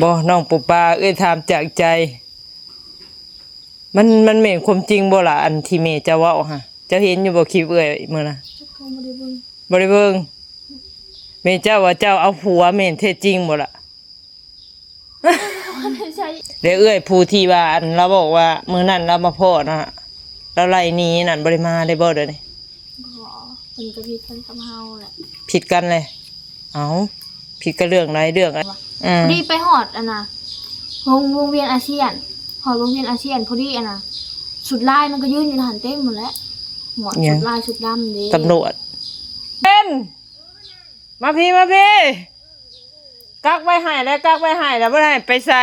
บ่น้องปูปลาถามจากใจมันแม่นความจริงบ่ล่ะอันที่แม่จะเว้าฮะเจ้าเห็นอยู่บ่คลิปมื้อน่ะเขาบ่ได้เบิ่งบ่ได้เบิ่งแม่เจ้าว่าเจ้าเอาผัวแม่นแท้จริงบ่ล่ะใช่ เดี๋ยวผู้ที่ว่าอันเราบอกว่ามื้อนั้นเรามาพ้อนะเราไล่หนีนั่นบ่ได้มาได้บ่เด้อนี่บ่เพิ่นก็ผิดกันกับเฮาแหละผิดกันเลยเอ้าผิดกันเรื่องไหนเรื่องอะไรพอดีไปฮอดอันน่ะวงเวียนอาเซียนฮอดวงเวียนอาเซียนพอดีอันน่ะสุดลายมันก็ยืนอยู่หันเต็มหมดแล้วหมดสุดลายสุดดำเด้ตำรวจเป็นมาพี่กักไว้ให้แล้วบ่ได้ไปใส่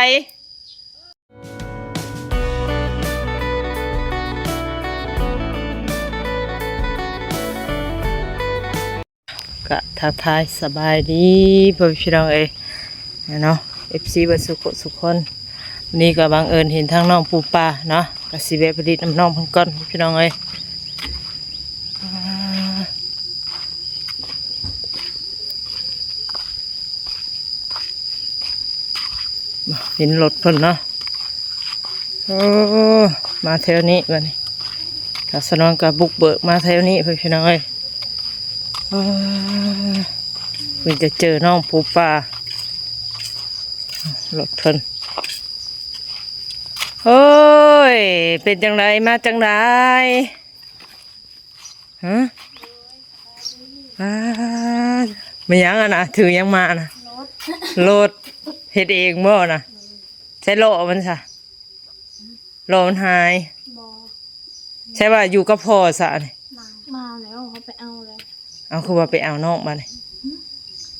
ก็ทักทายสบายดีพ่อพี่น้องเนาะ FC เบิดสุขคนนี่ก็บังเอิญเห็นทางน้องปูปลาเนาะก็สิแวะไปดิดน้ำน้องเพิ่นก่อนพี่น้องเห็นรถเพิ่นเนาะโอ้มาแถวนี้บัดนี้ก็สนองกับบุกเบิกมาแถวนี้พี่น้องเพิ่นจะเจอน้องปูปลารถเพิ่นโอ้ยเป็นจังไรมาจังไรฮะไม่ยังอ่ะนะถือยังมานะรถเฮ็ดเองบ่นะใช้โลมันซะโลมันหายใช่ว่าอยู่กับพ่อซะนี่มาแล้วเขาไปเอาแล้วเอาคือว่าไปเอานอกมาเลย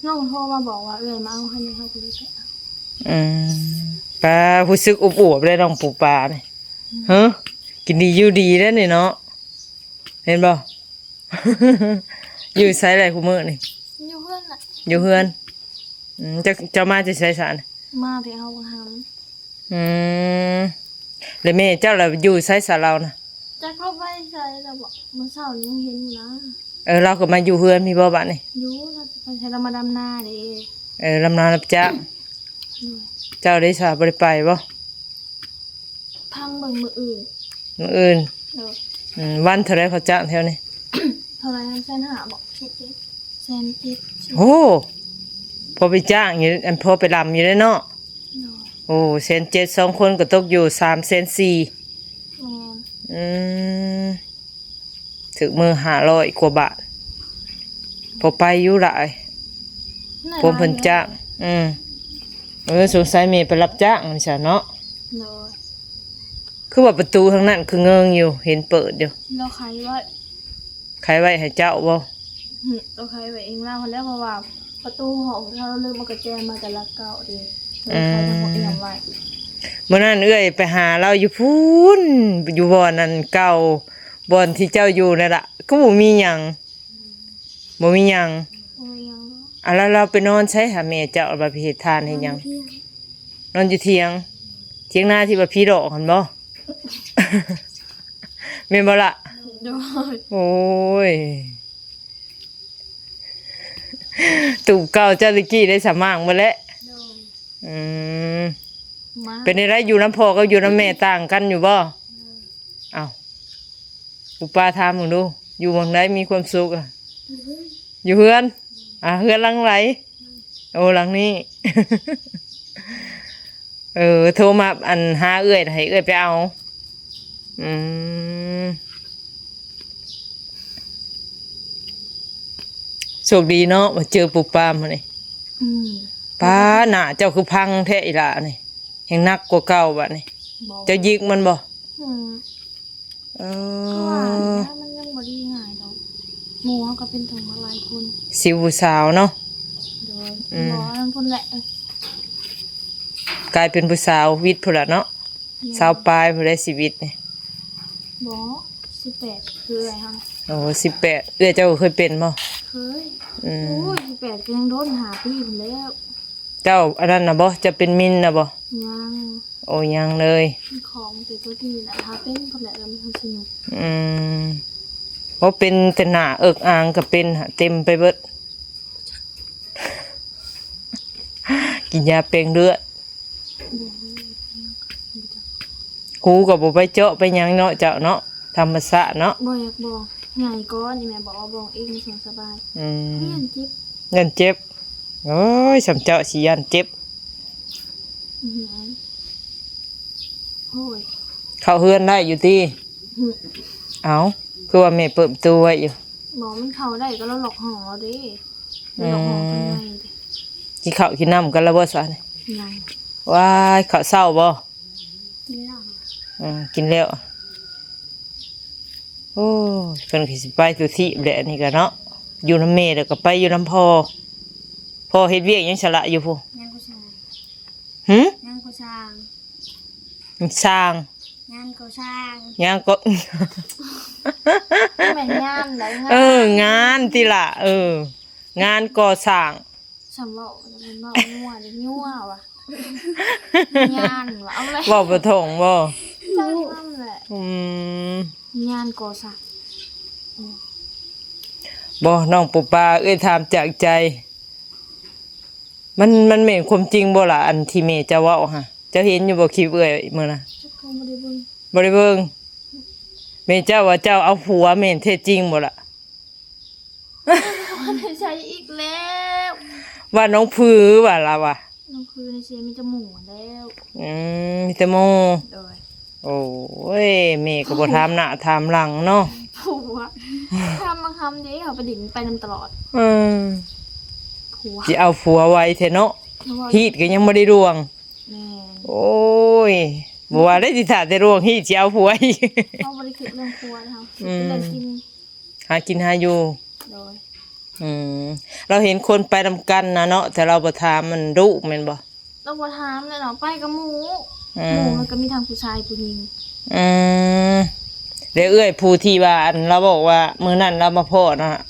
น้องโทรมาบอกว่ามาเอาให้เขาไปเลยปลาผู้ซึกอุบอวบเลยน้องปูปลาเนี่ยฮะกินดีอยู่ดีแล้วนี่เนาะเห็นบ่ อยู่ใส่อะไรคู่มือนี่อยู่เพื่อนน่ะอยู่เพื่อนจะมาจะใส่สารมาไปเอาหแล้วแม่เจ้าเราอยู่ใส่สารเรานะจะเข้าไปใส่เราบอกเมื่อเช้ายังเห็นอยู่นะเราก็มาอยู่เพื่อนมีบ่บ้านนี่อยู่เราไปใช้เรามาดำนาเด้ลำนารับจ้างเจ้าได้สาบริไปบ่พังเบิ่งมืออื่นวันเท่าไรเขาจ้างแถวนี้ เท่าไร150,000บอก170,000โอ้พอไปจ้างอยู่อันพอไปลำอยู่เลยเนาะโอ้170,000 2 คนก็ตกอยู่3,400,000ถึงมือ500 กว่าบาทพอไปอยู่หลายผมเพิ่นจ้างสงสัยเมย์ไปรับจ้างนี่จ้ะเนาะคือว่าประตูทางนั้นคือเงิงอยู่เห็นเปิดอยู่เราขายไว้ให้เจ้าบ่เราขายไว้เองแล้วเพราะว่าประตูห้องเราลืมเอากระแจมาแต่ละเก่าเด้เราขายทั้งหมดเองไว้เมื่อนั้นไปหาเราอยู่พูนอยู่บ่อนนั้นเก่าบ่อนที่เจ้าอยู่นั่นล่ะก็บ่มีหยังแล้วเราไปนอนใช้หาแม่เจ้าบ่ไปเฮ็ดทานให้หยังนอนอยู่เถียงนาที่ว่าพี่ดอกหั่นบ่ แม่นบ่ล่ะโอ้ยตูบเก่าเจ้าตะกี้ได้สมางหมดแล้วเป็นอะไรอยู่น้ำพ่อก็อยู่น้ำแม่ต่างกันอยู่บ่อ้าวอุปาทานมึงดูอยู่เมืองใดมีความสุขอ่ะอยู่เฮือนเฮือนหลังไหนโอ้หลังนี้ โทรมาอันหาให้ไปเอาโชคดีเนาะมาเจอปูปลามานี่ป้าหน้าเจ้าคือพังแท้อีหล่ะนี่ยังนักกว่าเก่าบัดนี่เจ้ายิกมันบ่มันยังบ่ดีง่ายดอกหมู่เขาก็เป็นถึงมาหลายคนสิวสาวเนาะบ่นั่นพุ่นแหละกลายเป็นผู้สาววิทย์พุ่นละเนาะสาวปลายผู้ได้ชีวิตนี่บ่18คืออะไรฮะโอ้18เจ้าเคยเป็นบ่เคยโอ้ย18ก็ยังโดนหาปีพุ่นแล้วเจ้าอันนั้นน่ะบ่จะเป็นมินน่ะบ่ยังโอ้ยังเลยของแต่ตัวที่น่ะถ้าเป็นพุ่นแหละแล้วมันสนุกบ่เป็นแต่หน้าเอิกอ่างก็เป็นเต็มไปเบิดกินยาเปล่งเลือด หูก็บ่ไปเจาะไปหยังเนาะเจ้าเนาะธรรมชาติเนาะ บ่อยากบอกใหญ่ก้อนนี่แม่บอกว่าบอกเองมีสบาย อืม เรียนจิ๊บ ยันเจ็บโอ้ยสำเจ้าสิยันเจ็บ โอ้ย เข้าเฮือนได้อยู่ติเอาคือว่าแม่เปิดประตูไว้อยู่ บอกมันเข้าได้ก็เราหลอกหอเด้หลอกหอข้างในเด้ กินข้าวกินน้ำกันแล้วบ่ซะนี่ ยัง ว้ายข้าวเช้าบ่ กินเหล้า กินแล้วโอ้ยเพิ่นก็สิไปตุที่แหละนี่ก็เนาะอยู่นำแม่แล้วก็ไปอยู่นำพ่อเฮ็ดเวียกยังฉละอยู่พุ ยังกูช่าง หึ ยังกูช่าง สร้าง ยังกูช่าง ยังก็ แม่งานไหนงาน งานติล่ะงานก่อสร้าง สำบอกมันบอกงัวเดี๋ยวงัวว่ะงานว่ะเอาเลย บ่บ่ทงบ่ จังนั่นแหละ งานก่อสร้าง บ่น้องปูปลาถามจากใจ มันแม่นความจริงบ่ล่ะอันที่แม่จะเว้าฮะเจ้าเห็นอยู่บ่คลิปมื้อน่ะ จะเข้ามาได้เบิ่ง บ่ได้เบิ่งแม่เจ้าว่าเจ้าเอาผัวแม่นแท้จริงบ่ล่ะ มันใช้อีกแล้ว ว่าน้องผือว่าล่ะว่ะ น้องคือในเชียมีจมูกแล้ว มีแต่โม โดย โอ้ยแม่ก็บ่ถามหน้าถามหลังเนาะ ผัวทำบางคำนี้เขาไปดิ่งไปนำตลอด เออ ผัว สิเอาผัวไว้แท้เนาะฮีดก็ยังบ่ได้ร่วง แม่ โอ้ยบ่ว่าได้สิถ้าได้ร่วงฮีดสิเอาผัวอีก เขาบริสุทธิ์เรื่องผัวนะคะเป็นเรื่องกิน หากินหาอยู่ โดย เราเห็นคนไปนำกันนะเนาะแต่เราบ่ถามมันดุแม่นบ่ เราบอถามเลยเนาะไปกับหมู อื ห ม มูมันก็มีทางผู้ชายผู้หญิง อืมเดี๋ยวผู้ที่ว่าอันเราบอกว่ามื้อนั้นเรามาพ้อนะ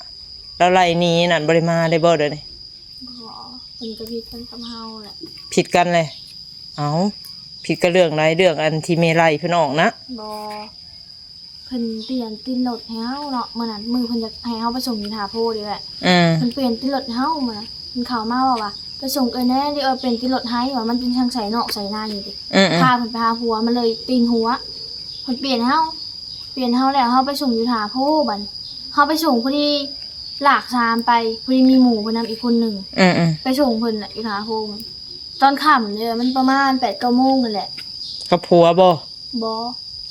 เราไล่หนีนั่นบ่ได้มาได้บ่เด้อนี่ ก็เป็นกระพิดเป็นกำเฮาแหละ ผิดกันเลยเอาผิดกันเรื่องไรเรื่องอันที่เมไล่เพิ่นออกนะ บอเพิ่นเปลี่ยนตินรถให้เฮาเนาะเมื่อนั้นมือเพิ่นจะให้เฮาไปส่งยินทาโพดีแหละ อืม เพิ่นเปลี่ยนตินรถให้เฮามานะเพิ่นข่าวมาว่าไปส่งแน่ดิเป็นตินรถให้ว่ามันเป็นทางใส่นอกใส่หน้าอยู่ดิ อืม พาเพิ่นไปหาผัวมันเลยตีนหัวเพิ่นเปลี่ยนให้เฮาแล้วเฮาไปส่งอยู่ทาโพบัดเฮาไปส่งพอดีหลากซามไปพอดีมีหมู่เพิ่นนำอีกคนหนึง อืม ไปส่งเพิ่นน่ะอยู่ทาโพมันตอนค่ำเนี่ยมันประมาณ 8-9 โมงนั่นแหละ กับผัวบ่ บ่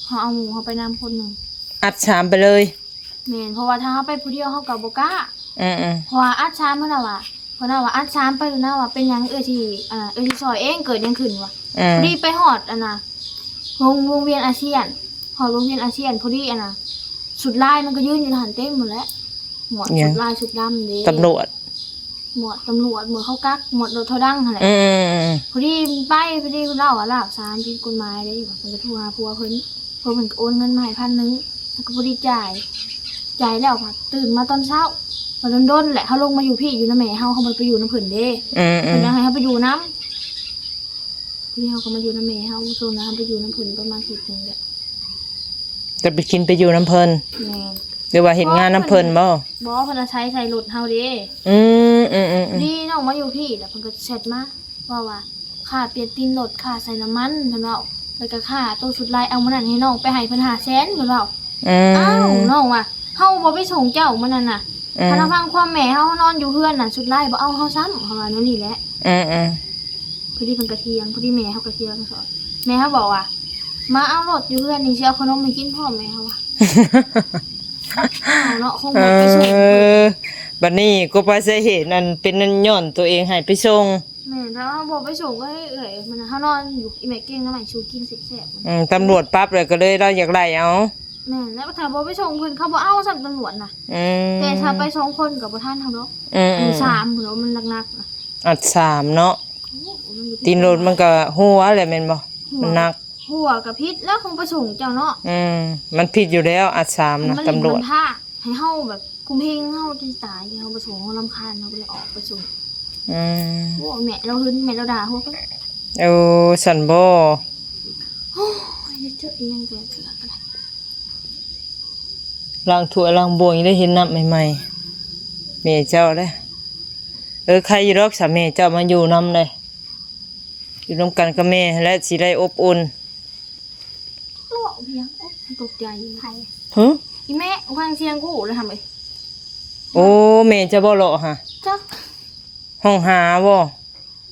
เฮาเอาหมู่เฮาไปนำคนหนึง อัดชามไปเลย แม่นเพราะว่าถ้าเฮาไปผู้เดียวเฮาก็บ่กล้า อืม เพราะว่าอัดชามเพิ่นน่ะว่าอัดชามไปแล้วนะว่าเป็นหยังที่ที่ซอยเองเกิดหยังขึ้นวะ พอดีไปฮอดวงเวียนอาเซียนฮอดวงเวียนอาเซียนพอดีสุดลายมันก็ยืนอยู่หันเต็มหมดแล้วหมวดสุดลายสุดดำเด้ ตำรวจ หมวดตำรวจหมวดเขากักหมวดรถเท่าดังหั่นแหละ อืม พอดีไปพอดีเล่าว่าลากสารผิดกฎหมายได้ว่ามันก็โทรหาผัวเพิ่นก็โอนเงินมาให้1,000แล้วก็พอดีจ่ายแล้วค่ะตื่นมาตอนเช้ามาโดนๆแหละเฮาลงมาอยู่พี่อยู่นำแม่เฮาบ่ไปอยู่นำเพิ่นเด้ อืม เพิ่นอยากให้เฮาไปอยู่นำพี่เฮาก็มาอยู่นำแม่เฮาส่วนนั้นไปอยู่นำเพิ่นประมาณ10นึงแหละ จะไปกินไปอยู่น้ำเพลิน แม่ หรือว่าเห็นงานน้ำเพลินบ่ บ่เพิ่นจะใช้รถเฮาเด้ อืม ดีน้องมาอยู่พี่แล้วเพิ่นก็แชทมาว่าค่าเปลี่ยนตีนรถค่าใส่น้ำมันเพิ่นเว้าแล้วก็ค่าตัวสุดลายเอามื้อนั้นให้น้องไปให้เพิ่น500,000เพิ่นเว้าอ้าวน้องว่าเฮาบ่ไปส่งเจ้ามื้อนั้นน่ะถ้าทางฟังความแม่เฮานอนอยู่เฮือนน่ะสุดลายบ่เอาเฮาซ้ำเฮาว่านั่นนี่แหละ พอดีเพิ่นก็เถียงพอดีแม่เฮาก็เถียงสอนแม่เฮาบอกว่ามาเอารถอยู่เฮือนนี่สิเอาขนมมากินพ่อแม่เฮาว่า เอาเนาะคงบ่ไปส่ง บัดนี้ก็ไปใส่เหตุนั่นเป็นนั่นย้อนตัวเองให้ไปส่ง แม่ถ้าบ่ไปส่งก็เอ้ยมันเฮานอนอยู่อีแม่เก่งน้ำใหม่ชูกินแซ่บๆ ตำรวจปั๊บเลยก็เลยเราอยากไล่เอา แม่แล้วถ้าบ่ไปส่งเพิ่นเขาบ่เอาสั่งตำรวจน่ะแต่ถ้าไป2คนก็บ่ทันเฮาดอกอันนี้3พุ่นเนาะมันหนักๆน่ะ อัดสามเนาะ โอ้มันอยู่ ตีนรถมันก็หัวแหละแม่นบ่มันหนัก หัวกับพิษแล้วคงไปส่งเจ้าเนาะ มันผิดอยู่แล้วอัดสามนะ มัน ตำรวจ มันท่าให้เฮาแบบคุมเพลงเฮาที่ตายเฮาไปส่งเฮารำคาญเฮาก็เลยออกไปส่งโอ้แม่เราหึนแม่เราด่าเฮาก็ เอาสันบ่ โอ้ยเจออีหยังแปลกๆอะไร ล้างถ้วยล้างบวงยังได้เห็นน้ำใหม่ๆแม่เจ้าเด้อใครอยู่ดอกสามีเจ้ามาอยู่นำเลย อยู่ร่วมกันกับแม่และสิได้อบอุ่น โลกเพียงโอ๊ยตกใจใคร ฮะ อีแม่ฟังเสียงกูเลยทำไม โอ้แม่จะบ่เลาะฮะ จัก ห้องหาบ่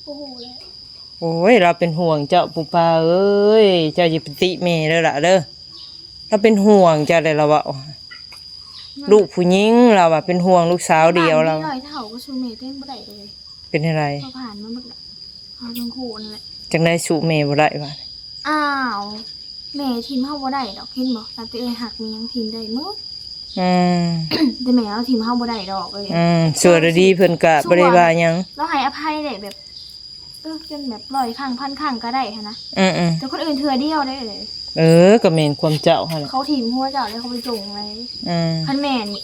โอ้โหแล้ว โอ้ยเราเป็นห่วงเจ้าปูปลาเอ้ยเจ้าอย่าไปติแม่เด้อล่ะเด้อเราเป็นห่วงเจ้าได้เราว่าลูกผู้หญิงเราว่าเป็นห่วงลูกสาวเดียวเรา ผ่นไม่ลอยเท่าก็ชูเมย์เต้นบ่ได้เลย เป็นอะไร พอผ่านมาหมดแล้วเขาทั้งคู่นั่นแหละ จังได้สู่แม่บ่ได้ว่า อ้าวแม่ทีมเฮาบ่ได้ดอกเห็นบ่ตามตัวเอ้ยหักมียังทีมได้หมด อืม แต่แม่เอาทีมเฮาบ่ได้ดอกเอ้ย ส่วนดีเพิ่นก็บ่ได้ว่าหยัง เราให้อภัยได้แบบจนแบบ100ครั้งพันครั้งก็ได้หันนะ อืม แต่คนอื่นเทื่อเดียวได้เลย ก็แม่นความเจ้าหั่นแหละ เขาทีมหัวเจ้าเลยเขาไปจงเลย อืม คันแม่นี่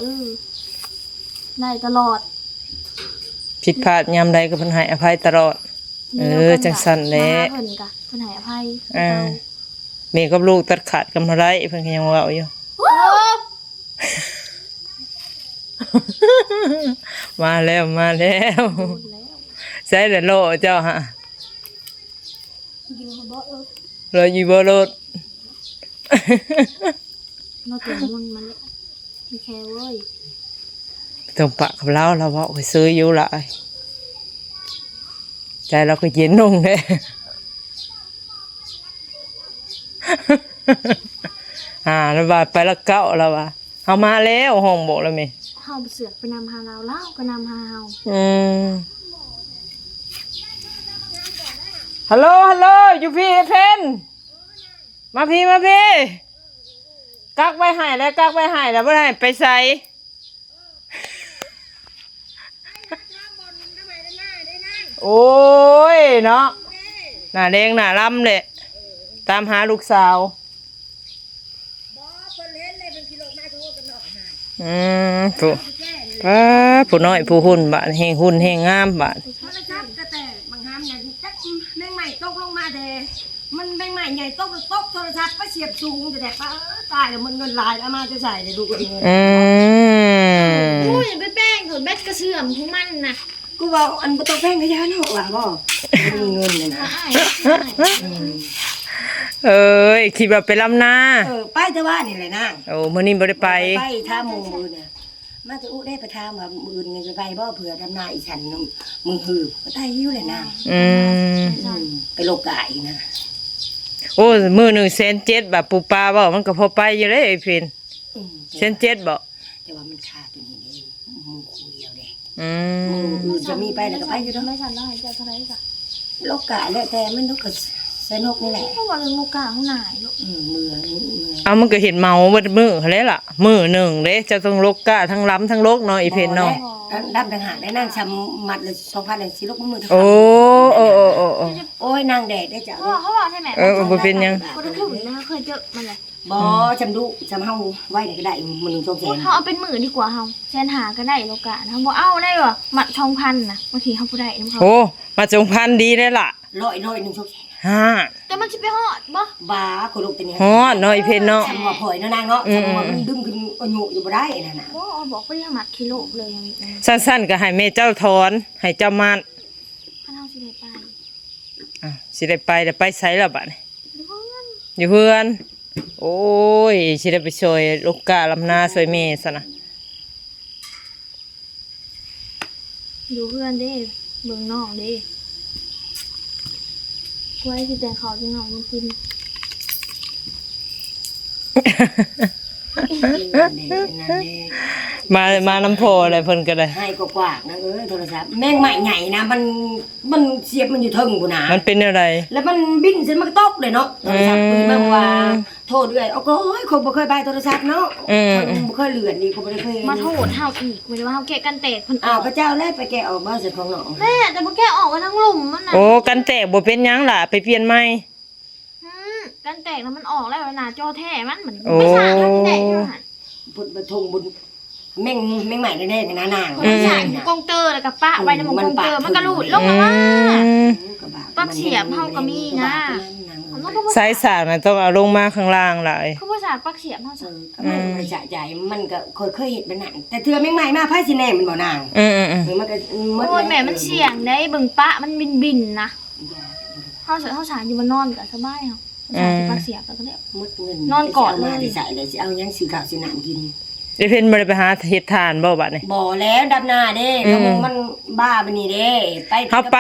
ได้ตลอด ผิดพลาดยามใดก็เพิ่นให้อภัยตลอด จังซั่นแหละ มาเพิ่นกะเพิ่นให้อภัย แม่กับลูกตัดขาดกันบ่ได้เพิ่นก็ยังเว้าอยู่ โอ้ มาแล้วมาแล้ว พูดแล้ว ใส่แต่โลเจ้าฮะ กินเขาบ่เราอยู่บ่รถ เราตัวมันเลยมีแค่เว้ย ต้องปะกับเราเราเว้าไปซื้ออยู่หลายใจเราก็เย็นลงเด้ แล้วว่าไปละเก้าแล้วว่าเฮามาแล้วห้องบอกแล้วแม่ เฮาไปเสือกไปนำหาเราเล่าก็นำหาเฮา ฮัลโหลอยู่พี่เพนมาพี่กักไว้ให้แล้วบ่ได้ไปใส่โอ้ยเนาะหน้าแดงหน้าล้ำเลยตามหาลูกสาวผู้น้อยผู้หุ่นบาดแห่งหุ่นแห่งงามบาด โทรศัพท์แต่บางหามเนี่ยจักแมงใหม่ตกลงมาเด้มันแมงใหม่ใหญ่ตกโทรศัพท์ไปเสียบสูงแต่ตายแล้วมันเงินลายเอามาจะใส่เดี๋ยวดูกันเอง โอ้ยอย่าไปแป้งถุนแบตกระเสื่อมของมันน่ะ กูบอกอันบ่ต้องแพงกระยาเนาะว่าบ่มีเงินเลยนะ เอ้ยคิดว่าไปลำนา ไปแต่ว่านี่แหละนาง โอ้มื้อนี้บ่ได้ไป ไปท่ามือเนี่ยมาจะอู้ได้ประทามว่ามือนี่จะไปบ่เผื่อดำนาอีฉันมือหือก็ได้อยู่เลยนางไปโลกายนะ โอ้มื้อหนึ่ง1,700,000บาทปูปลาบ่มันก็พอไปอยู่เด้ไอ้เพิ่น1,700,000บ่ แต่ว่ามันขาดตัวนี้เด้มือคู่เดียวเด้ ม มือจะมีไปแล้วก็ไปอยู่เนาะ ไม่ทันแล้วหายใจเท่าไหร่จ้ะ โลกะแล้วแต่มันก็สนุกนี่แหละ เพราะว่าเรื่องโลกาข้างหน้าลูก มือ เอามันก็เห็นเมาเบิดมื้อหั้นแหละล่ะมื้อหนึ่งเด้เจ้าต้องลกกะทั้งล้ำทั้งลกเนาะไอ้เพิ่นเนาะ ดำต่างหากได้นางชำมัดเลย2,000เลยสิลูกมือ โอ้ โอ้ยนางแดดได้จ้ะ เขาบอกใช่ไหม บ่เป็นหยัง คนละถุงนะเคยเจอมันเลย บ่จำดูจำเฮาไว้ได้ก็ได้มื้อนึง2แส พูด น เขาเอาเป็นหมื่นดีกว่าเฮาแสนหาก็ได้โลกานะบ่เอาได้บ่มัด2,000นะบางทีเฮาบ่ได้น้ำเขา โอ้มาจงพันดีได้ล่ะ ร้อยนึง2แสน ฮ่า แต่มันสิไปฮอดบ่ บ้าคนลูกตัวนี้ ฮอดเนาะไอ้เพิ่นเนาะ จำว่าพ่อยนางเนาะจำว่ามันดึงขึ้นอายุอยู่บ่ได้นั่นน่ะ บ่บอกไปมัดกิโลเลยอย่างนี้ สั้นๆก็ให้แม่เจ้าถอนให้เจ้ามัน คันเฮาสิได้ไป สิได้ไปแต่ไปไสล่ะบัดนี้ เพื่อน อยู่เพื่อน โอ้ยสิได้ไปช่วยลูกกาลำนาช่วยแม่ซะนะ อยู่เพื่อนเด้เบิ่งน้องเด้ไว้สิแต่งเขาจังน้องมันกิน นั่นเด้นั่นเด้ มาน้ำโพอะไรเพิ่นก็ได้ ให้กว่าๆนะโทรศัพท์แม่งใหม่ใหญ่นะมันเสียบมันอยู่เทิงกูนะ มันเป็นอะไร แล้วมันบินเสร็จมันก็ตกเลยเนาะโทรศัพท์ปืนมาว่าโทษด้วยเอาก็คงบ่เคยไปโทรศัพท์เนาะบ่เคยเลื่อนนี่คงบ่ได้เคย มาโทษเฮาอีกไม่ได้ว่าเฮาแกะกันแตกเพิ่น อ้าวพระเจ้าแลไปแกะออกมาเสร็จของน้อง แม่แต่บ่แกะออกกันทั้งหลุมมันน่ะ โอ้กันแตกบ่เป็นหยังล่ะไปเปลี่ยนใหม่ กันแตกแล้วมันออกแล้วหน้าจอแท้มันเหมือน โอ้ ไม่สาดกันแตกอยู่หั่น บุญประทงบุญแม่งใหม่แน่ๆกันนะนาง คนสาดอยู่กองเตอร์แล้วก็ปะไว้ในหมองกองเตอร์มันก็หลุดลงมาว่าปักเสียบเฮาก็มีนะมันก็บ่ สายสากน่ะต้องเอาลงมาข้างล่างหลาย คือบ่สาดปักเสียบเฮาซะ มันบริจาคใจมันก็เคยเห็นมันนั่นแต่เธอแม่งใหม่มาไพ่สิแน่มันบ่นาง อืม มันก็ โอ้ยแม่มันเสียงได้เบิ่งปะมันบินๆนะ เฮาสารอยู่บนนอนก็สบายเฮาสารที่พักเสียก็ได้ หมดเงิน นอนกอดเลย จะสิามาที่ใส่เลยสิเอาหยังซื้อข้าวซื้อน้ำกิน ได้เพิ่นบ่ได้ไปหาเฮ็ดทานบ่บัดนี้ บ่แล้วดำนาเด้เขาบอกมันบ้าไปนี่เด้ไป เฮาไป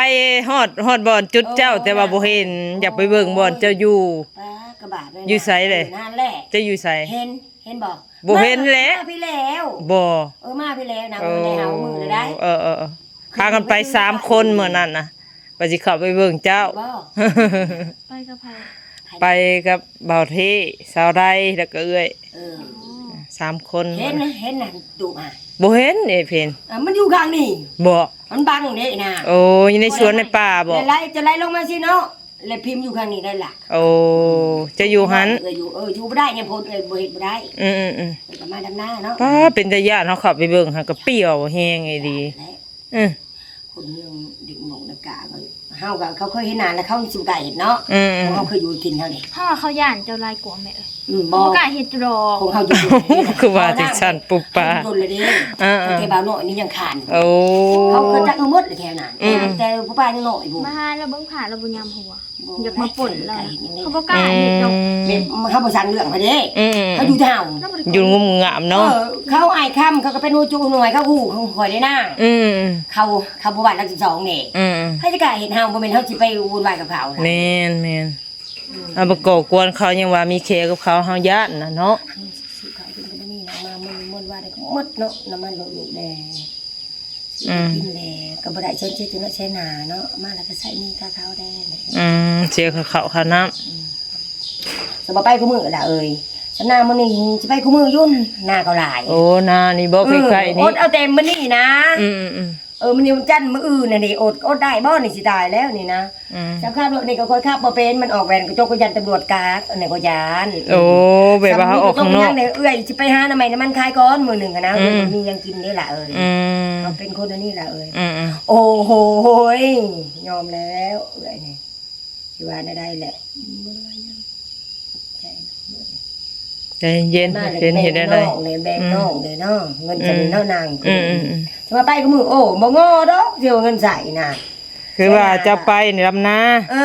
ฮอดบ่อนจุดเจ้าแต่ว่าบ่เห็นอยากไปเบิ่งบ่อนเจ้าอยู่ ป้ากระบะด้วยนะ อยู่ไสเลย นั่นแหละ เจะอยู่ไส เห็นบ่ บ่เห็นแหละ มาพี่แล้ว บ่ มาพี่แล้วนางในเฮามือเลยได้ พากันไป3คนมื้อนั้นน่ะว่าสิเข้าไปเบิ่งเจ้า บ่ ไปกับไผ ไปกับบ่าวเทสาวใดแล้วก็เอื้อย เออ 3 คน เห็นน่ะดูมา บ่เห็นเอ้เพิ่น มันอยู่ข้างนี่ บ่ มันบังเด้น่ะ โอ้อยู่ในสวนในป่าบ่ ไล่จะไล่ลงมาสิเนาะแล้วพิมพ์อยู่ข้างนี้ได้ล่ะ โอ้จะอยู่หัน อยู่บ่ได้ยังพ้นบ่เฮ็ดบ่ได้ อืม ก็มาดำนาเนาะ ป้าเป็นตาญาติเฮาขับไปเบิ่งหาก็เปรี้ยวแฮงไอ้ดี และ อือ คนเมืองเด็กหมกนักกาเฮาก็เขาเคยเห็นนานแล้วเขาสิบ่กล้าเห็นเนาะ อืม เขาเคยอยู่กินเฮานี่ ถ้าว่าเขาย่านเจ้าลายกลัวแม่เอ้ย บ่ บ่กล้าเฮ็ดดอก ของเฮาอยู่ คือว่าจังซั่นปุ๊บป้า โดนเลยเด้ อ่า แต่บ่าวน้อยนี่ยังขาน โอ้ เขาเคยจักเอาหมดเลยแถวนั้นแต่ผู้ป้ายังน้อยบ่ มาหาแล้วเบิ่งผ่าแล้วบ่ยามหัว บ่ อยากมาป่นแล้ว ได้เห็นยังไง เขาบ่กล้าเฮ็ดดอก แบบเขาบ่สั่งเรื่องเขาเด้ อืม เขาอยู่เท่า แล้วบ่ได้ อยู่งุ่มงามเนาะ เขาอายค่ำเขาก็เป็นหูจูหน่วยเขาหูเขาคอยได้หน้า อืม เขาบ่บาทละ12นี่ อืม ให้จะกล้าเห็นเฮาบ่แม่นเฮาสิไปวุ่นวายกับเขาล่ะ แม่นเอาบ่ก่อกวนเขายังว่ามีเคกับเขาเฮาญาติน่ะเนาะ สิเขากินกันนี่นะมามันว่าได้ก็หมดเนาะน้ำมันลูกแดกินแลก็บ่ได้ใช้เนาะใช้หนาเนาะมาแล้วก็ใส่นี่กะเท้าแดง เสียเขาค่าน้ำ สบ่ไปกูมือล่ะเอ้ยฉันหน้ามื้อนี้สิไปกูมือยุ่นหน้าเขาหลาย โอ้นานี่บ่ใกล้ๆ อ นี่ ดเอาเต็มมื้อนี้นะ อืม มันนี่มันจันทร์มื้ออื่นน่ะนี่อดได้บ่นี่สิตายแล้วนี่นะสำคัญรถนี่ก็ค่อยขับบ่เป็นมันออกแว่นกระจกก็ยันตำรวจกากอันนี้ก็ยาน โอ้แบบว่าเขาออกข้างนอก เนี่ยเอ้ยสิไปหาน้ำมันคายก่อนมื้อหนึงนะเอ้ยมียังกินได้ล่ะเอ้ย อืม เขาเป็นคนอันนี้ล่ะเอ้ย อืม โอ้โหยยอมแล้วเอ้ยนี่สิว่าได้แหละ ใจเย็นเห็นได้เลย เลยแบ่งน้องเลยเนาะเงินจะมีเนาะนาง จะมาไปกับมือโอ้บ่งอดอกเดี๋ยวเงินใส่น่ะ คือว่าจะไปในลำนา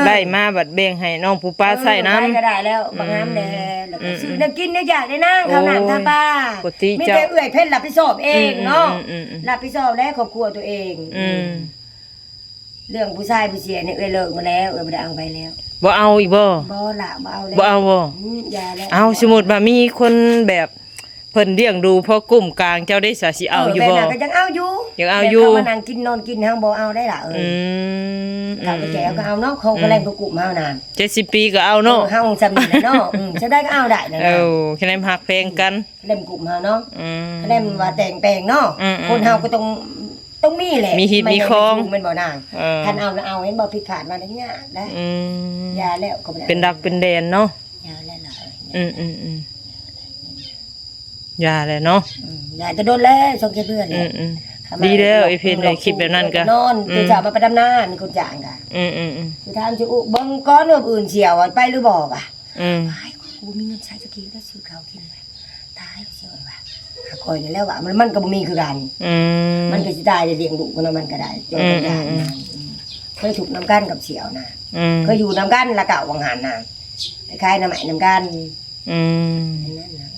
ได้มาบัดเบ่งให้น้องผู้ป้าใส่น้ำ ก็ได้แล้วบางน้ำแดงแล้วก็ซื้อได้กินได้อยากได้นั่งข้าวหน้าทาป้ามีแต่เอื้อยเพ่นรับผิดชอบเองเนาะรับผิดชอบและครอบครัวตัวเองเรื่องผู้ชายผู้เสียเนี่ยเอื้อยเลิกมาแล้วเอื้อยบ่ได้เอาไปแล้ว บ่เอาอีกบ่ บ่ละบ่เอาแล้ว บ่เอาบ่ อย่าแล้ว เอาสมมุติว่ามีคนแบบเพิ่นเลี้ยงดูพอกลุ่มกลางเจ้าได้สาสิเอาอยู่บ่ ก็ยังเอาอยู่ ยังเอาอยู่ มานั่งกินนอนกินเฮาบ่เอาได้ล่ะเขาไปแก้วก็เอาเนาะเขาก็แรงก็กลุ่มเฮาน่ะ 70 ปีก็เอาเนาะ เฮาจำได้เนาะจะได้ก็เอาได้นะ แค่นั้นฮักเพลงกัน เล่มกลุ่มเฮาเนาะเล่มว่าแต่งแปลงเนาะคนเฮาก็ต้องมีแหละ มีหิดมีคอง มันบ่นางท่านเอาเห็นบ่ผิดขาดมาได้ยากได้ยาแล้วก็บ่ได้ เป็นดักเป็นแดนเนาะ ยาแล้วล่ะ ยาแหละเนาะ ยาจะโดนแล้วส่งเพื่อนเลย ดีแล้วไอ้เพนได้คลิปแบบนั้นก็ นอนตัวจ่ามาประดำหน้ามีคนจ้างกะสุดท้ายจะเบิ่งก้อนเรื่องอื่นเฉียวไปหรือบ่ป่ะตายกูมีเงินใช้สักทีแล้วซื้อข้าวกินไปตายเฉียวว่ะคอยนี่แล้วว่ะมันก็บ่มีคือกันมันก็สิได้เลี้ยงลูกมันก็ได้จนได้เคยถูกน้ำกันกับเฉียวนะเคยอยู่น้ำกันละเก่าวังหันน่ะคล้ายๆน้ำใหม่น้ำกันนั่นน่ะ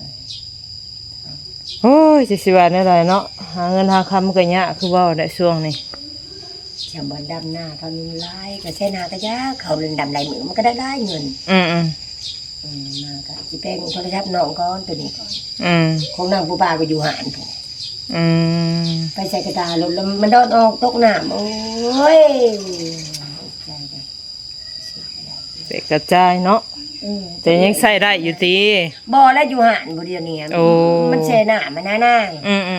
โอ้ยสิว่าแนวใดเนาะหาเงินหาคำก็ยากคือเว้าได้ช่วงนี้ เฉียวบ่ดำหน้าเขามีลายก็ใช้หน้าก็ยากเขาเล่นดำลายมือมันก็ได้ลายเงินมาก็สิเป็นโทรศัพท์น้องก่อนตัวนี้ก่อนของนางผู้ป้าก็อยู่หานพุ่นไปใส่กระตาลมแล้วมันโดนออกตกน้ำโอ้ยใจเลย เสกกระจายเนาะแต่ยังใส่ได้อยู่ติ บ่แล้วอยู่หานบ่เดียวนี้มันแช่น้ำมันนาง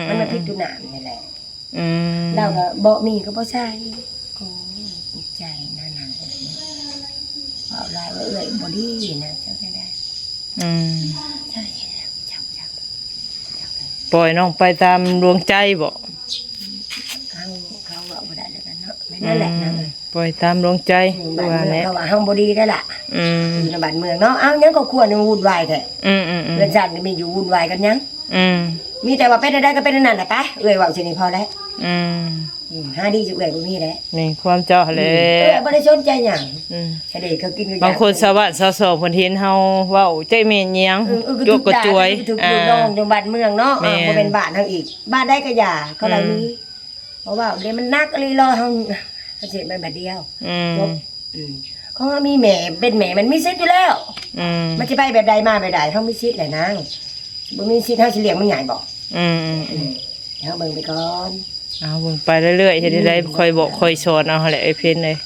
มันมาพลิกดูน้ำนี่แหละเราก็บ่มีก็บ่ใช่โอ้ยใจนั่นน่ะเอาลายว่าเอ้ยบ่ดีนะเจ้าได้ใช่จับ ปล่อยน้องไปตามดวงใจบ่ เขาว่าบ่ได้แล้วกันเนาะไม่นั่นแหละนะ ปล่อยตามดวงใจ บ้าน ว่า เมือง แน่ เขาว่าเฮาบ่ดีได้ล่ะอยู่ในบ้านเมืองเนาะเอ้ายังก็ควรวุ่นวายแท้เรื่องชาตินี่มีอยู่วุ่นวายกันยัง มีแต่ว่าเป็นได้ก็เป็นนั่นแหละปะเอ้ยว่าสินี่พอแล้ว อืม หาดีสิเอ้ยบ่มีแล้ว นี่ความเจ้าแหละ บ่ได้สนใจหยัง อืม แค่เด็กเขากินอยู่ บางคนสวัสดิ์สอเพิ่นเห็นเฮาเว้าใจแม่นเยียงจวกกระจวย ถูกลูกน้องอยู่บ้านเมืองเนาะบ่เป็นบ้านทางอีกบ้านได้ก็อย่าเขาได้มีเพราะว่าเดี๋ยวมันนักอะไรรอเฮาสิเป็นแบบเดียว อืม จบเขามีแม่เป็นแม่มันมีสิทธิ์อยู่แล้ว อืม มันจะไปแบบใดมาแบบใดเฮามีสิทธิ์แหละนางบ่มีสิทธิ์เฮาสิเลี้ยงมันใหญ่บ่ อืม เฮาเบิ่งไปก่อน เอาเบิ่งไปเรื่อยๆเฮ็ดได้ค่อยบอกค่อยสอนเอาหั่นแหละไอ้เพิ่นเลย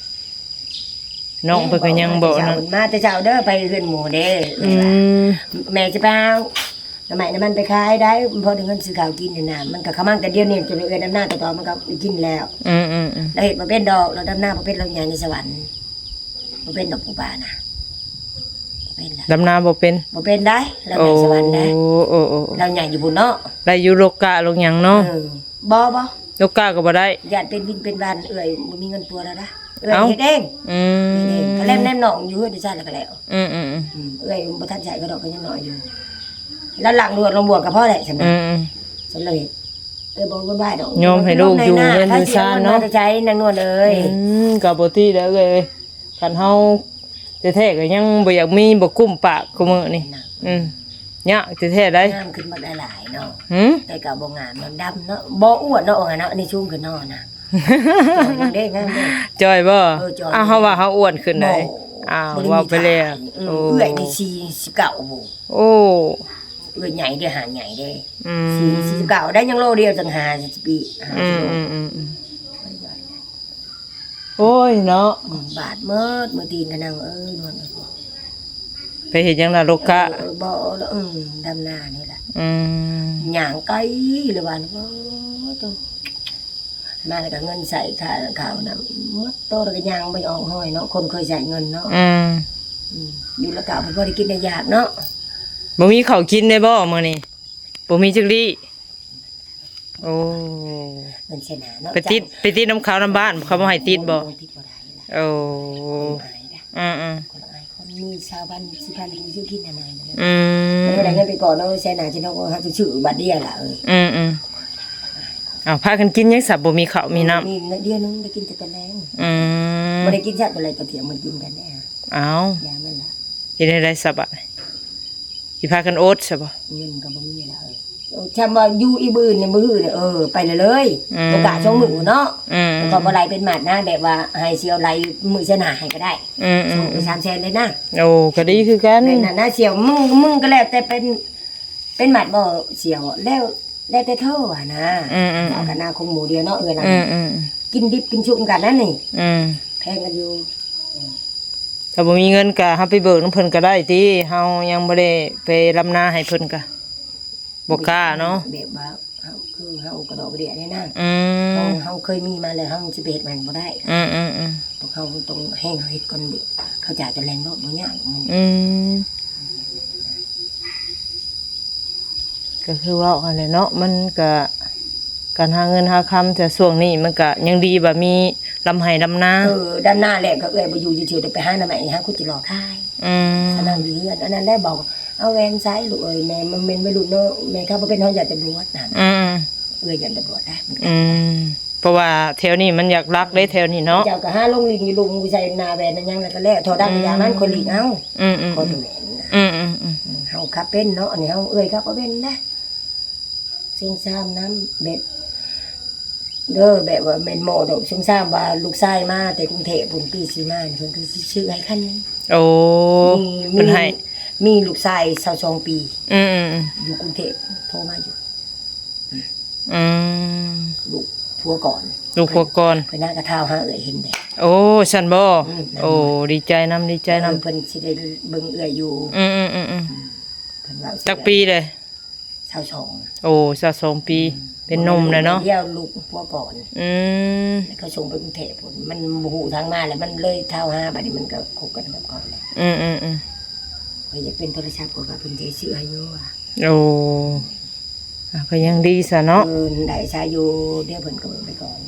น้องเพิ่นก็ยังบ่นั่น มาแต่เช้าเด้อไปเฮือนหมู่เด้แม่จะไปเอาน้ำใหม่น้ำมันไปขายได้พอถึงเงินซื้อข้าวกินนี่นะมันก็ขมังแต่เดียวนี่จนเอื้อน้ำหน้าต่อมันก็กินแล้ว อืม เราเห็นมาเป็นดอกเราดำหน้ามาเป็นเราใหญ่ในสวรรค์มาเป็นดอกปูบานะมาเป็นละ ดำนาบ่เป็น มาเป็นได้เรา โอ้ ใหญ่สวรรค์ได้ โอ้ เราใหญ่อยู่บนเนาะ ได้อยู่โลกะลงหยังเนาะ บ่ โลกะก็บ่ได้ ญาติเป็นวินเป็นวันเอื้อยบ่มีเงินปัวแล้วนะเอื้อย เอ้า เฮ็ดเอง อื เฮ็ดเองก็เล่นแน่นอนอยู่เฮือนที่ชาติแล้วก็แล้ว อืม เอื้อยบ่ทันใจก็ดอกก็ยังน้อยอยู่แล้วหลังรวดลงบวกกับพ่อแหละใช่มั้ยสำเร็จบ่บ่ายดอก ยอมให้ลูกอยู่เงินอยู่ซ่านเนาะ ใจนางนวลเอ้ย ก็บ่ติแล้วเลยคันเฮาแท้ๆก็ยังบ่อยากมีบ่กุ้มปากกูมื้อนี่ยากแท้ๆได้ งามขึ้นมาได้หลายเนาะ หืม แต่ก็บ่งามมันดำเนาะบ่อ้วนเนาะว่าเนาะอันนี้ชุ่มขึ้นเนาะนะเด้งามเด้ จอยบ่ จอย อ้าวเฮาว่าเฮาอ้วนขึ้นได้อ้าวเว้าไปแล้ว เอื้อยนี่49บ่ โอ้ เอื้อยใหญ่เด้อหาใหญ่เด้ อืม 49ได้ยังโลเดียวจัง50ปี โอ้ยเนาะ บาทเมิดมื้อตีนก็นั่งนวล ไปเฮ็ดหยังล่ะโลกะ บ่ดำหน้านี่แหละ อืม หย่างไกลเลยว่าโอ้ตัวมาแล้วก็เงินใส่ค่าข้าวน้ำหมดโตแล้วก็ย่างบ่ออกห้อยเนาะคนเคยใส่เงินเนาะอยู่แล้วก็เพิ่นบ่ได้กินได้ยากเนาะ บ่มีข้าวกินได้บ่มื้อนี้บ่มีจักลี่โอ้ เงินเสนาเนาะ ไปติดน้ำขาวน้ำบ้านเขาบ่ให้ติดบ่ ติดบ่ได้ล่ะ โอ้ อายนะ อืม คนอายคนมีชาวบ้านสิพันมีชื่อกินอะไรนะ อืม บ่ได้เงินไปก่อนเนาะเสนาจะเนาะเฮาสิชื่อบัดเดียวล่ะอ้าวพากันกินยังสับบ่มีข้าวมีน้ำ มีเดียวนึงได้กินแต่ตะแลง ม บ่ได้กินซะตัวไรก็เถียงมันกินกันแน่ อ้าวย ามันล่ะ กินได้สับอ่ะสิพากันโอ๊ตใช่บ่ เงินก็บ่มีแล้วชำว่าอยู่อีบื้นเนี่ยมื้อเนี่ยไปเลยโอกาสช่องมื้อเนาะก็บ่ไรเป็นหมัดนะแบบว่าให้เสียวไรมื้อเสนาให้ก็ได้ส่งไป3แสนเลยนะ โอ้ก็ดีคือกัน นั่นน่ะเสียวมึงก็แล้วแต่เป็นหมัดบ่เสียวแล้วแต่เท่าอ่ะนะเอากันหน้าคงหมู่เดียวเนาะนะกินดิบกินชุ่มกันนั่นนี่แพงกันอยู่ ถ้าบ่มีเงินก็เฮาไปเบิกน้ำเพิ่นก็ได้ติเฮายังบ่ได้ไปรำนาให้เพิ่นก็บ่กล้าเนาะ แบบว่าเฮากระดอกกระเดียได้นะ嗯เฮาเคยมีมาแล้วเฮาสิไปเฮ็ดมันบ่ได้ต้องเฮาต้องแห้งเฮ็ดก่อนเขาจ่ายแต่แรงเนาะบ่ยากก็คือว่าอันนี้เนาะมันก็การหาเงินหาคำแต่ช่วงนี้มันก็ยังดีแบบมีลำไห้ลำนาด้านหน้าแหละก็เอ้ยบ่อยู่ซื่อๆไปหาหน่อไม้หาคุจิรอคายฉะนั้นอยู่เฮือนอันนั้นได้บอกเอาแหวนซ้ายลูกเอ้ยแม่มันเป็นไม่รู้เนาะแม่ครับบ่เป็นเฮาอยากตำรวจน่ะเอ้ยอยากตำรวจได้เพราะว่าแถวนี้มันอยากรักได้แถวนี้เนาะเจ้าก็หาลงลิงอยู่ลุงใส่หน้าแหวนนั่นยังแล้วก็แล้วทอดังอย่างนั้นคนลิงเอาคนแหวนเฮาขับเป็นเนาะอันนี้เฮาเอ้ยครับบ่เป็นนะเสียงซ้ำน้ำเบ็ดแบบว่าแม่นโมดอกซุ่มซ่ามว่าลูกชายมาแต่กรุงเทพพุ่นปีสิมาเพิ่นคือชื่อให้คันนึงโอ้เพิ่นให้มีลูกชาย22ปีอืออยู่กรุงเทพโทรมาอยู่ลูกผัวก่อน ลูกผัวก่อนเพิ่นน่ากระเท้าหาเอ้ยเห็นได้โอ้ฉันบ่โอ้ดีใจนำเพิ่นสิได้เบิ่งเอ้ยอยู่เพิ่นว่าจักปีเลย22โอ้22ปีเป็นหนุ่มเลยเนาะเดียวลูกผัวก่อนแล้วก็ส่งไปกรุงเทพพุ่นมันบ่ฮู้ทางมาแล้วมันเลยเท้าหาบัดนี้มันก็คบกันแบบก่อนแล้วเพิ่นอยากเป็นโทรศัพท์ก็ว่าเพิ่นสิซื้อให้อยู่โอ้ก็ยังดีซะเนาะได้ชายอยู่เดี๋ยวเพิ่นก็เบิ่งไปก่อน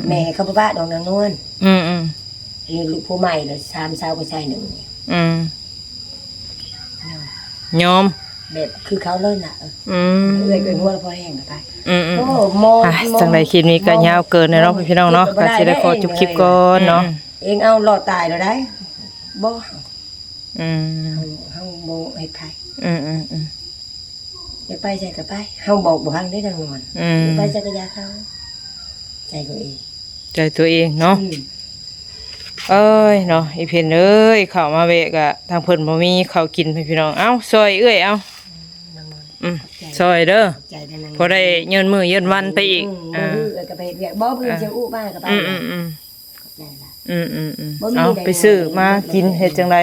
แม่เขาบ่ว่าดอกนางนวลนี่ลูกผู้ใหม่เลย3สาวก็ชาย1ยอม แบบคือเขาเลยน่ะ อืม เอ้ยเป็นหัวพอแห้งก็ไป อืมอืม โอ้มอง อ่ะจังไดคลิปนี้ก็ยาวเกินเลยเนาะพี่น้องเนาะก็สิได้ขอจบคลิปก่อนเนาะ เองเอาหลอดตายแล้วได้บ่ อืม เฮาบ่ให้ไป อืมอืมอืม อยากไปใส่ก็ไปเฮาบอกบ่ทันได้ดังนอน อืม ไปจักรยานเขาใจตัวเอง ใจตัวเองเนาะ เอ้ยเนาะอีเพิ่นเอ้ยเข้ามาเวะกะทางเพิ่นบ่มีข้าวกินพี่น้องเอ้าซอยเอ้ยเอ้า นางนอน ซอยเด้อ ใจได้นาง พอได้เงินมื้อเงินวันไปอีก บ่ฮือก็ไปเฮ็ดเวียกบ่เพิ่นสิอู้บ้านก็ไป อืมอืมอืม ใจละ อืมอืมอืม บ่มี เอา ใด ไปซื้อมากินเฮ็ดจังได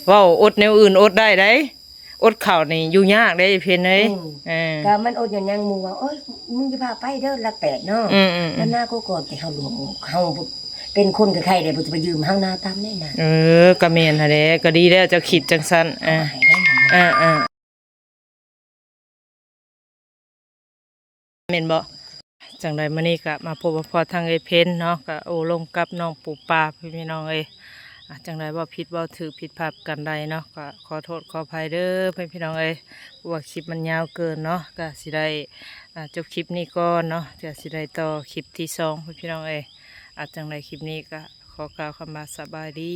เว้าอดแนวอื่นอดได้เด้อดข้าวนี่อยู่ยากเด้อีเพิ่นเอ้ยก็มันอดอย่างยังหมู่ว่าโอ๊ยมึงจะพาไปเด้อละ8เนาะ อืมอืม แล้วหน้าก็ก่อนแต่เฮาหลวงเฮาเป็นคนกับใครได้บ่จะไปยืมเฮาหน้าตามได้น่ะ เออก็แม่นหั่นแหละก็ดีแล้วเจะคิดจังซั่นให้ได้หยัง อ่าแม่นบ่จังไดมื้อนี้ก็มาพบกับพ่อทางไอ้เพิ่นเนาะก็โอ้ลมกับน้องปู่ปาพี่น้องเอ้ย จังไรว่าผิดว่าถือผิดพลาดกันใดเนาะก็ขอโทษขออภัยเด้อเพื่อนพี่น้องเอ้ยเพราะว่าคลิปมันยาวเกินเนาะก็สิได้จบคลิปนี้ก่อนเนาะจะสิได้ต่อคลิปที่2เพื่อนพี่น้องเอ้ยจังไรคลิปนี้ก็ขอกล่าวคำว่าสบายดี